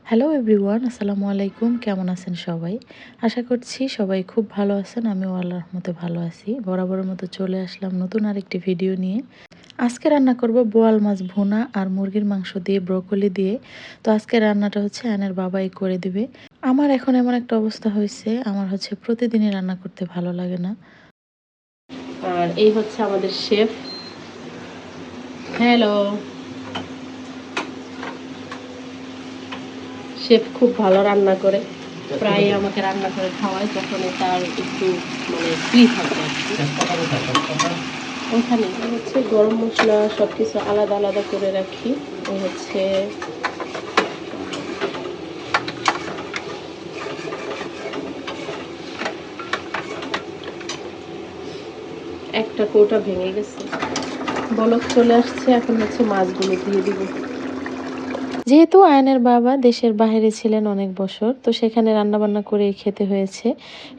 Hello everyone, আসসালামু আলাইকুম। কেমন আছেন সবাই? আশা করছি সবাই খুব ভালো আছেন। আমিও আল্লাহর রহমতে ভালো আছি। বরাবরের মতো চলে আসলাম নতুন আরেকটি ভিডিও নিয়ে। আজকে রান্না করব বোয়াল মাছ ভুনা আর মুরগির মাংস দিয়ে ব্রকলি দিয়ে। তো আজকে রান্নাটা হচ্ছে আয়নের বাবাই করে দিবে। আমার এখন এমন একটা অবস্থা হয়েছে, আমার হচ্ছে প্রতিদিনই রান্না করতে ভালো লাগে না। আর এই হচ্ছে আমাদের শেফ। হ্যালো। শেফ খুব ভালো রান্না করে, প্রায় আমাকে রান্না করে খাওয়ায় যখন তার একটু ফ্রি থাকে আর কি। ওখানে হচ্ছে গরম মশলা সব কিছু আলাদা আলাদা করে রাখি। এই হচ্ছে একটা কৌটা ভেঙে গেছে, বলক চলে আসছে। এখন হচ্ছে মাছগুলো দিয়ে দিব। যেহেতু আয়নের বাবা দেশের বাইরে ছিলেন অনেক বছর, তো সেখানে রান্নাবান্না করে খেতে হয়েছে।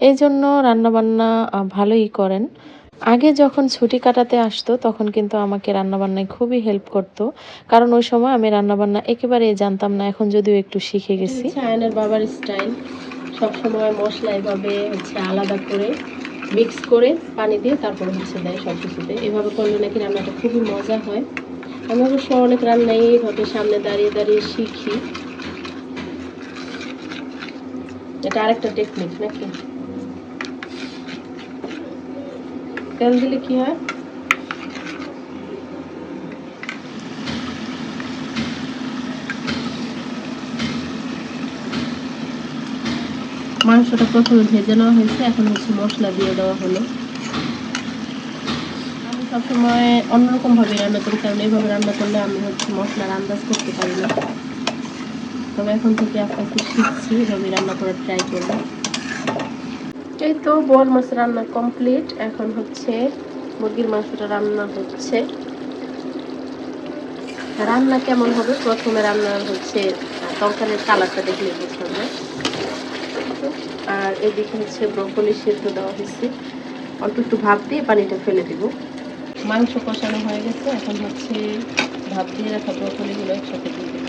এই জন্য রান্নাবান্না ভালোই করেন। আগে যখন ছুটি কাটাতে আসতো তখন কিন্তু আমাকে রান্নাবান্নায় খুবই হেল্প করতো, কারণ ওই সময় আমি রান্নাবান্না একেবারেই জানতাম না। এখন যদিও একটু শিখে গেছি। আয়নের বাবার স্টাইল, সবসময় মশলা এভাবে হচ্ছে আলাদা করে মিক্স করে পানি দিয়ে তারপর হচ্ছে দেয় সব কিছুতে। এভাবে করলে নাকি রান্নাটা খুবই মজা হয়। আমি অবশ্য অনেক রান্নাই এইভাবে সামনে দাঁড়িয়ে দাঁড়িয়ে শিখি। এটা আরেকটা টেকনিক নাকি? তেল দিলে কি হয়? মাংসটা প্রথমে ভেজে নেওয়া হয়েছে, এখন হচ্ছে মশলা দিয়ে দেওয়া হলো। আমি সবসময় অন্যরকম ভাবে রান্না করি, কারণ এইভাবে রান্না করলে আমি হচ্ছে মশলার আন্দাজ করতে পারি না। তবে এখন থেকে আস্তে আস্তে শিখছি, এভাবে রান্না করার ট্রাই করবো। এই তো বোয়াল মাছ রান্না কমপ্লিট। এখন হচ্ছে মুরগির মাংসটা রান্না হচ্ছে। রান্না কেমন হবে, প্রথমে রান্নার হচ্ছে তরকারির কালারটা দেখলে বুঝতে হবে। আর এদিকে হচ্ছে ব্রকলি সেদ্ধ দেওয়া হয়েছে, অল্প একটু ভাপ দিয়ে পানিটা ফেলে দিব। মাংস কষানো হয়ে গেছে, এখন হচ্ছে ভাপ দিয়ে রাখা ব্রকলিগুলো একসাথে দিয়ে দেবো।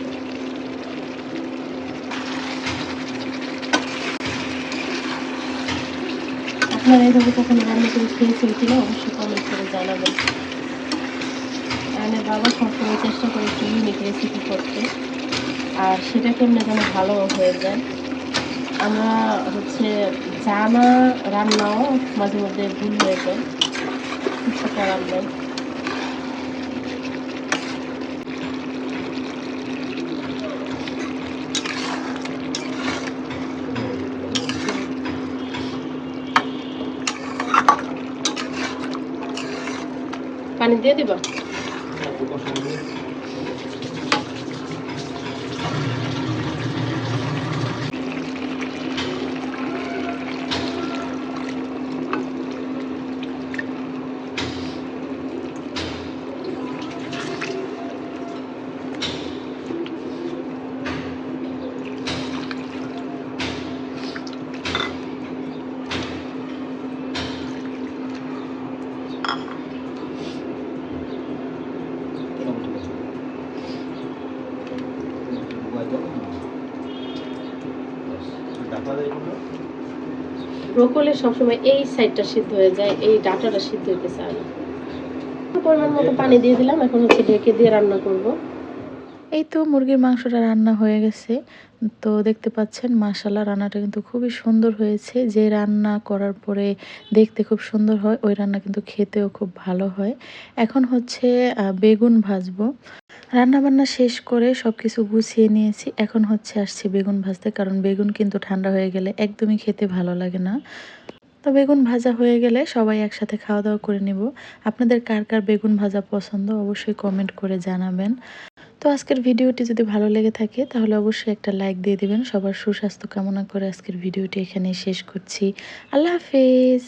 আপনারা এইভাবে কখনো রান্না করে খেয়েছেন কিনা অবশ্যই কমেন্ট করে জানাবেন। মানে বাবা সবসময় চেষ্টা করে একটু ইউনিক রেসিপি করতে, আর সেটা কেমনে যেন ভালো হয়ে যায়। আমরা হচ্ছে জানা রান্নাও মাঝে মধ্যে ভুল হয়ে যায়, কিছু করার নেই। পানি দিয়ে দিবা। ব্রোকলি সবসময় এই সাইডটা সিদ্ধ হয়ে যায়, এই ডাঁটাটা সিদ্ধ হইতে চায় না। পরিমাণ মতো পানি দিয়ে দিলাম, এখন হচ্ছে ঢেকে দিয়ে রান্না করব। এই তো মুরগির মাংসটা রান্না হয়ে গেছে। তো দেখতে পাচ্ছেন মাশাআল্লাহ রান্নাটা কিন্তু খুবই সুন্দর হয়েছে। যে রান্না করার পরে দেখতে খুব সুন্দর হয়, ওই রান্না কিন্তু খেতেও খুব ভালো হয়। এখন হচ্ছে বেগুন ভাজবো। রান্নাবান্না শেষ করে সবকিছু গুছিয়ে নিয়েছি। এখন হচ্ছে আসছে বেগুন ভাজতে, কারণ বেগুন কিন্তু ঠান্ডা হয়ে গেলে একদমই খেতে ভালো লাগে না। তো বেগুন ভাজা হয়ে গেলে সবাই একসাথে খাওয়া দাওয়া করে নিব। আপনাদের কার কার বেগুন ভাজা পছন্দ অবশ্যই কমেন্ট করে জানাবেন। তো আজকের ভিডিওটি যদি ভালো লেগে থাকে তাহলে অবশ্যই একটা লাইক দিয়ে দিবেন। সবার সুস্বাস্থ্য কামনা করে আজকের ভিডিওটি এখানেই শেষ করছি। আল্লাহ হাফেজ।